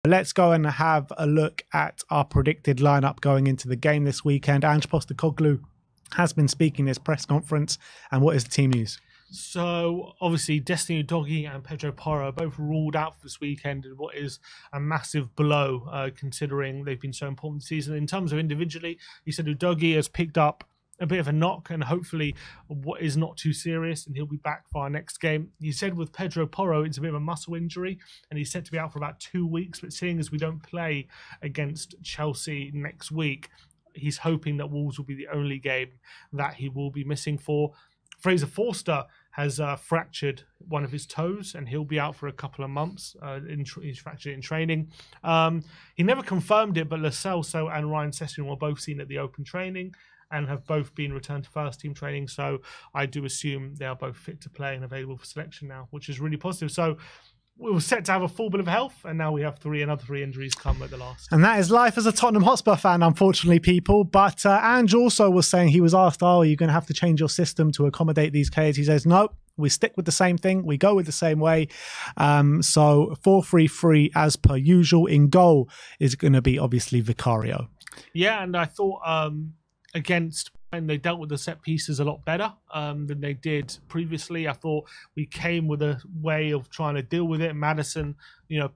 Let's go and have a look at our predicted lineup going into the game this weekend. Ange Postecoglou has been speaking in his press conference, and what is the team news? So obviously Destiny Udogie and Pedro Porro are both ruled out for this weekend, in what is a massive blow considering they've been so important this season. In terms of individually, he said Udogie has picked up a bit of a knock and hopefully what is not too serious, and he'll be back for our next game. He said with Pedro Porro it's a bit of a muscle injury and he's said to be out for about 2 weeks, but seeing as we don't play against Chelsea next week, he's hoping that Wolves will be the only game that he will be missing for. Fraser Forster has fractured one of his toes and he'll be out for a couple of months. He's fractured it in training. He never confirmed it, but Lo Celso and Ryan Sessegnon were both seen at the open training and have both been returned to first team training. So I do assume they are both fit to play and available for selection now, which is really positive. So we were set to have a full bill of health, and now we have another three injuries come at the last. And that is life as a Tottenham Hotspur fan, unfortunately, people. But Ange also was saying, he was asked, are you going to have to change your system to accommodate these cases? He says, no, we stick with the same thing. We go with the same way. So 4-3-3 as per usual. In goal is going to be obviously Vicario. Yeah, and I thought against, and they dealt with the set pieces a lot better than they did previously. I thought we came with a way of trying to deal with it. Madison,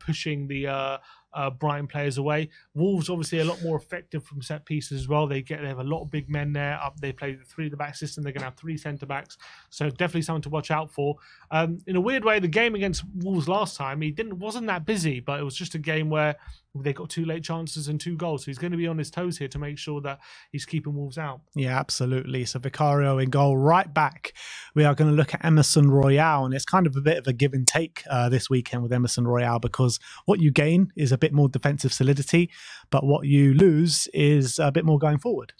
pushing the Brighton players away. Wolves obviously a lot more effective from set pieces as well. They have a lot of big men there. They play the 3 at the back system. They're going to have 3 centre backs, so definitely something to watch out for. In a weird way, the game against Wolves last time, wasn't that busy, but it was just a game where they got 2 late chances and 2 goals. So he's going to be on his toes here to make sure that he's keeping Wolves out. Yeah, absolutely. So Vicario in goal. Right back, we are going to look at Emerson Royal, and it's kind of a bit of a give and take this weekend with Emerson Royal, because what you gain is a bit more defensive solidity, but what you lose is a bit more going forward.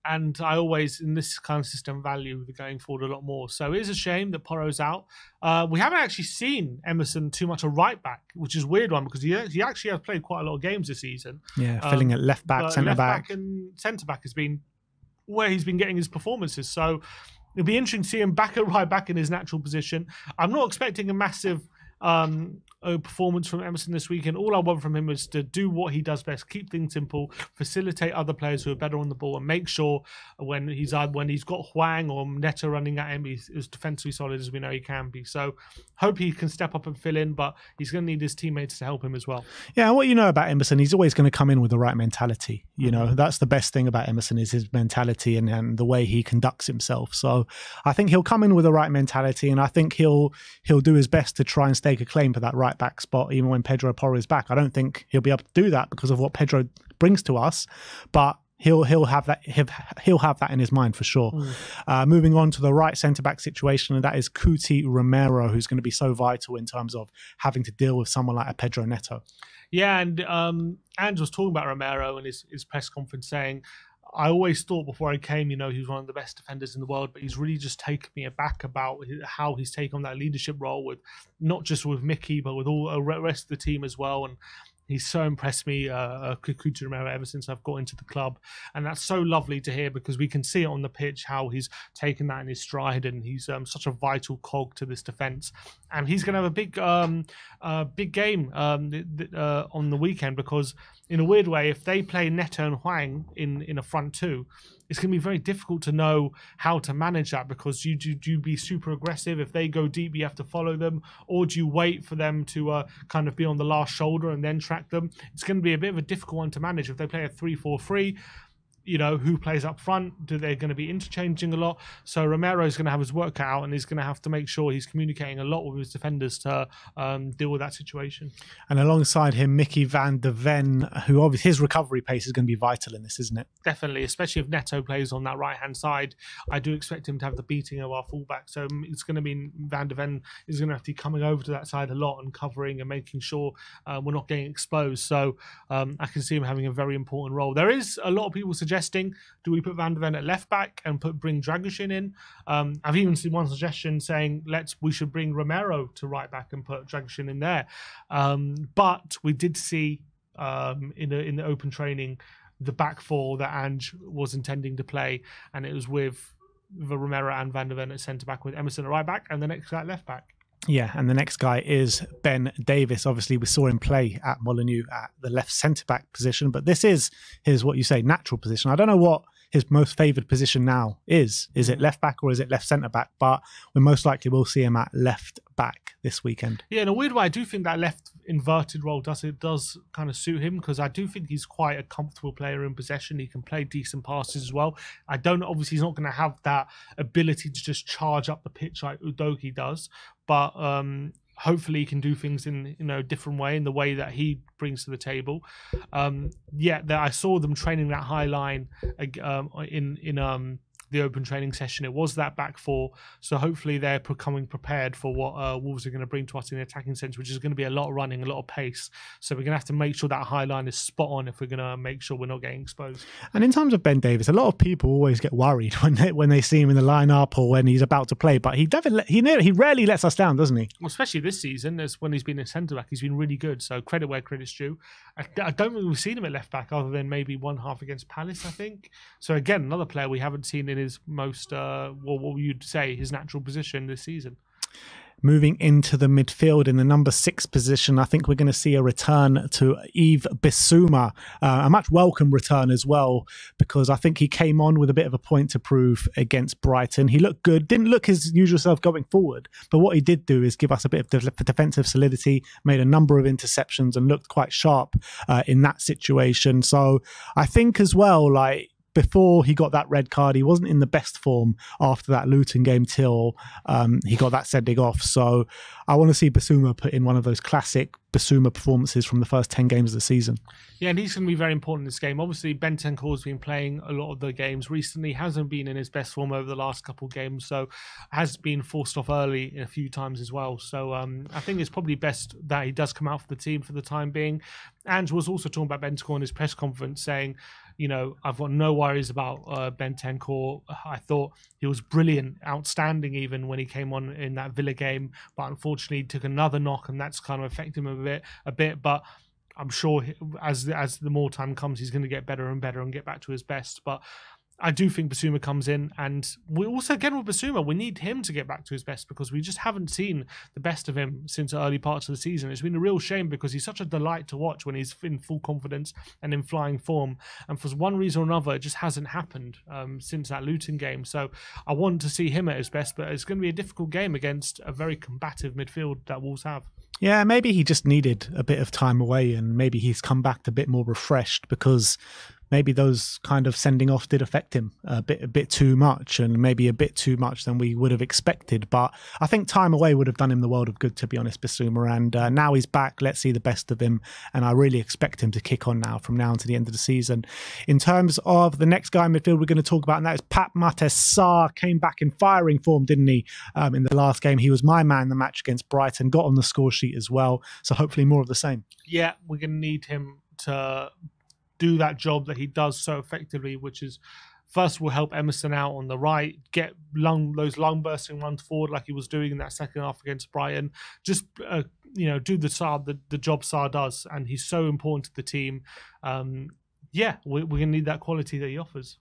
And I always, in this kind of system, value the going forward a lot more. So it is a shame that Porro's out. We haven't actually seen Emerson too much a right back, which is a weird one because he actually has played quite a lot of games this season. Yeah, filling at left back, centre back. And centre back has been where he's been getting his performances. So it'll be interesting to see him back at right back in his natural position. I'm not expecting a massive performance from Emerson this weekend. All I want from him is to do what he does best, keep things simple, facilitate other players who are better on the ball, and make sure when he's got Hwang or Neto running at him, he's as defensively solid as we know he can be. So hope he can step up and fill in, but he's going to need his teammates to help him as well. Yeah, and what you know about Emerson, he's always going to come in with the right mentality. That's the best thing about Emerson, is his mentality and the way he conducts himself. So I think he'll come in with the right mentality, and I think he'll do his best to try and stake a claim for that right back spot even when Pedro Porro is back. I don't think he'll be able to do that because of what Pedro brings to us, but he'll have that in his mind for sure. Moving on to the right centre back situation, and that is Cuti Romero, who's going to be so vital in terms of having to deal with someone like a Pedro Neto. Yeah, and Ange was talking about Romero in his press conference, saying, I always thought before I came, he was one of the best defenders in the world, but he's really just taken me aback about how he's taken on that leadership role, with not just with Mickey, but with all the rest of the team as well. And he's so impressed me, Cuti Romero, ever since I've got into the club. And that's so lovely to hear, because we can see it on the pitch how he's taken that in his stride, and he's such a vital cog to this defence. And he's going to have a big game on the weekend, because in a weird way, if they play Neto and Hwang in a front 2, it's going to be very difficult to know how to manage that, because do you be super aggressive? If they go deep, you have to follow them, or do you wait for them to kind of be on the last shoulder and then track them? It's going to be a bit of a difficult one to manage. If they play a 3-4-3, who plays up front? They're going to be interchanging a lot. So Romero's going to have his work cut out, and he's going to have to make sure he's communicating a lot with his defenders to deal with that situation. And alongside him, Mickey van de Ven, who obviously his recovery pace is going to be vital in this, isn't it? Definitely, especially if Neto plays on that right-hand side. I do expect him to have the beating of our fullback. So it's going to mean Van de Ven is going to have to be coming over to that side a lot and covering and making sure we're not getting exposed. So I can see him having a very important role. There is a lot of people suggesting, do we put Van de Ven at left back and bring Dragoshin in? I've even seen one suggestion saying we should bring Romero to right back and put Dragoshin in there. But we did see in the open training the back 4 that Ange was intending to play, and it was with Romero and Van de Ven at centre back, with Emerson at right back and the next guy at left back. Yeah, and the next guy is Ben Davis. Obviously, we saw him play at Molineux at the left centre-back position, but this is his, what you say, natural position. I don't know what his most favoured position now is. Is it left-back or is it left centre-back? But we most likely will see him at left-back this weekend. Yeah, in a weird way, I do think that left inverted role does kind of suit him, because I do think he's quite a comfortable player in possession. He can play decent passes as well. Obviously, he's not going to have that ability to just charge up the pitch like Udogie does, but hopefully he can do things in a different way, in the way that he brings to the table. I saw them training that high line in the open training session. It was that back four, so hopefully they're coming prepared for what Wolves are going to bring to us in the attacking sense, which is going to be a lot of running, a lot of pace. So we're going to have to make sure that high line is spot on if we're going to make sure we're not getting exposed. And in terms of Ben Davis, a lot of people always get worried when they see him in the lineup or when he's about to play, but he rarely lets us down, doesn't he? Well, especially this season, as when he's been in centre back, he's been really good. So credit where credit's due. I don't think we've seen him at left back other than maybe one half against Palace, I think. So again, another player we haven't seen in his most, what you'd say, his natural position this season. Moving into the midfield in the number 6 position, I think we're going to see a return to Yves Bissouma, a much welcome return as well, because I think he came on with a bit of a point to prove against Brighton. He looked good, didn't look his usual self going forward, but what he did do is give us a bit of defensive solidity, made a number of interceptions and looked quite sharp in that situation. So I think as well, before he got that red card, he wasn't in the best form after that Luton game till he got that sending off. So I want to see Bissouma put in one of those classic Bissouma performances from the first 10 games of the season. Yeah, and he's going to be very important in this game. Obviously, Bentancur's been playing a lot of the games recently, hasn't been in his best form over the last couple of games, so has been forced off early a few times as well. So I think it's probably best that he does come out for the team for the time being. Ange was also talking about Bentancur in his press conference, saying, I've got no worries about Bentancur. I thought he was brilliant, outstanding even when he came on in that Villa game, but unfortunately he took another knock and that's kind of affected him a bit. But I'm sure as the more time comes, he's going to get better and better and get back to his best. But I do think Bissouma comes in, and we also, again with Bissouma, we need him to get back to his best, because we just haven't seen the best of him since early parts of the season. It's been a real shame, because he's such a delight to watch when he's in full confidence and in flying form, and for one reason or another it just hasn't happened since that Luton game. So I want to see him at his best, but it's going to be a difficult game against a very combative midfield that Wolves have. Yeah, maybe he just needed a bit of time away, and maybe he's come back a bit more refreshed, because maybe those kind of sending off did affect him a bit too much, and maybe a bit too much than we would have expected. But I think time away would have done him the world of good, to be honest, Bissouma. And now he's back. Let's see the best of him. And I really expect him to kick on now from now to the end of the season. In terms of the next guy in midfield we're going to talk about, and that is Pape Matar Sarr. Came back in firing form, didn't he? In the last game, he was my man the match against Brighton, got on the score sheet as well. So hopefully more of the same. Yeah, we're going to need him to do that job that he does so effectively, which is first will help Emerson out on the right, get those long bursting runs forward like he was doing in that second half against Brighton. Just do the job Sarr does, and he's so important to the team. We're going to need that quality that he offers.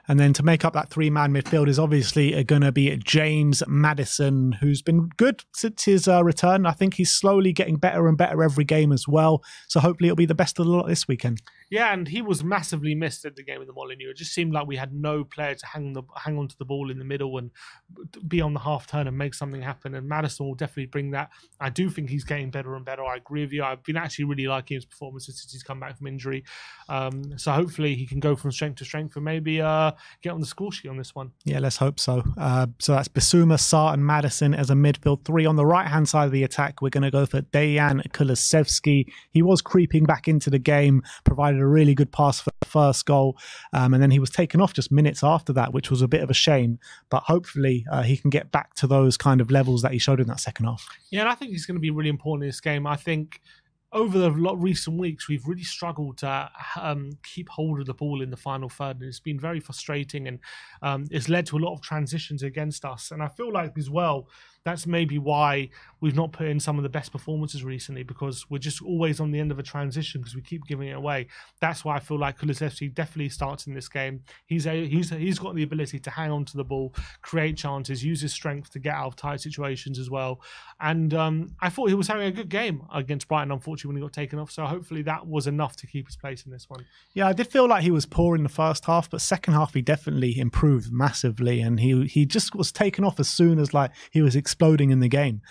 And then to make up that 3-man midfield is obviously going to be James Maddison, who's been good since his return. I think he's slowly getting better and better every game as well. So hopefully it'll be the best of the lot this weekend. Yeah, and he was massively missed at the game in the Molineux. It just seemed like we had no player to hang on to the ball in the middle and be on the half turn and make something happen. And Maddison will definitely bring that. I do think he's getting better and better. I agree with you. I've been actually really liking his performances since he's come back from injury. So hopefully he can go from strength to strength and maybe get on the score sheet on this one. Yeah, let's hope so. So that's Bissouma, Sarr and Maddison as a midfield 3. On the right-hand side of the attack, we're going to go for Dejan Kulusevski. He was creeping back into the game, provided a really good pass for the first goal, and then he was taken off just minutes after that, which was a bit of a shame. But hopefully he can get back to those kind of levels that he showed in that second half. Yeah, and I think he's going to be really important in this game. I think over the recent weeks, we've really struggled to keep hold of the ball in the final third, and it's been very frustrating, and it's led to a lot of transitions against us. And I feel like as well that's maybe why we've not put in some of the best performances recently, because we're just always on the end of a transition because we keep giving it away. That's why I feel like Kulusevski definitely starts in this game. He's got the ability to hang on to the ball, create chances, use his strength to get out of tight situations as well. And I thought he was having a good game against Brighton, unfortunately, when he got taken off. So hopefully that was enough to keep his place in this one. Yeah, I did feel like he was poor in the first half, but second half he definitely improved massively, and he just was taken off as soon as like he was exploding in the game,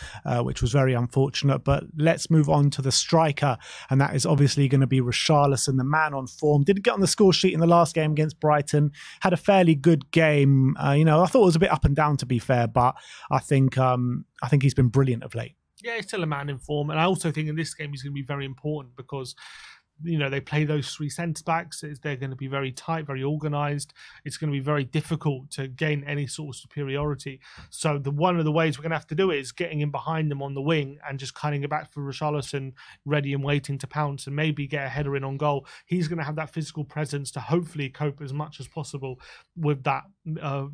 which was very unfortunate. But let's move on to the striker, and that is obviously going to be Richarlison, the man on form. Didn't get on the score sheet in the last game against Brighton. Had a fairly good game. I thought it was a bit up and down, to be fair, but I think he's been brilliant of late. Yeah, he's still a man in form, and I also think in this game he's going to be very important because they play those three centre-backs. They're going to be very tight, very organised. It's going to be very difficult to gain any sort of superiority. So one of the ways we're going to have to do it is getting in behind them on the wing and just cutting it back for Richarlison, ready and waiting to pounce and maybe get a header in on goal. He's going to have that physical presence to hopefully cope as much as possible with that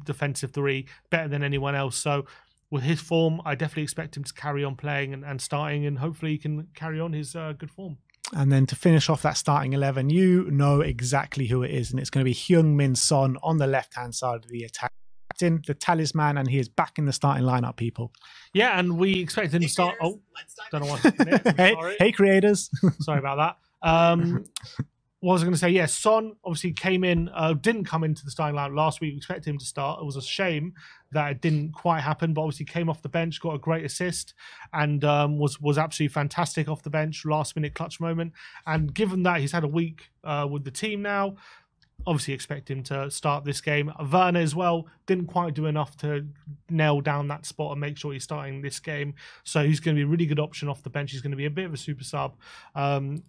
defensive three better than anyone else. So with his form, I definitely expect him to carry on playing and starting, and hopefully he can carry on his good form. And then to finish off that starting 11, you know exactly who it is, and it's going to be Heung-min Son on the left-hand side of the attack. The talisman, and he is back in the starting lineup, people. Yeah, and we expect him to start. Oh, don't know what. Hey, creators. Sorry about that. What was I going to say? Yeah, Son obviously didn't come into the starting lineup last week. We expected him to start. It was a shame that it didn't quite happen, but obviously came off the bench, got a great assist, and was absolutely fantastic off the bench, last minute clutch moment. And given that he's had a week with the team now, obviously expect him to start this game. Werner as well didn't quite do enough to nail down that spot and make sure he's starting this game. So he's going to be a really good option off the bench. He's going to be a bit of a super sub.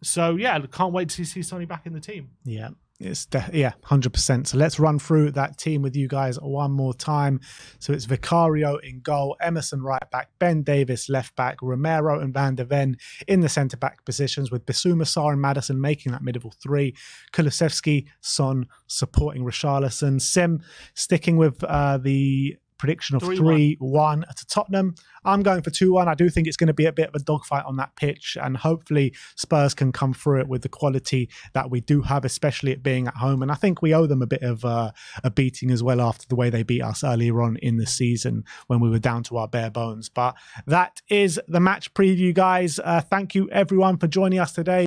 So yeah, can't wait to see Sonny back in the team. Yeah. It's 100%. So let's run through that team with you guys one more time. So it's Vicario in goal, Emerson right back, Ben Davis left back, Romero and Van der Ven in the centre back positions, with Bissouma, Sarr and Maddison making that middle three. Kulusevski, Son supporting Richarlison. Sim sticking with the prediction of 3-1 to Tottenham. I'm going for 2-1. I do think it's going to be a bit of a dogfight on that pitch, and hopefully Spurs can come through it with the quality that we do have, especially it being at home. And I think we owe them a bit of a beating as well after the way they beat us earlier on in the season when we were down to our bare bones. But that is the match preview, guys. Thank you everyone for joining us today.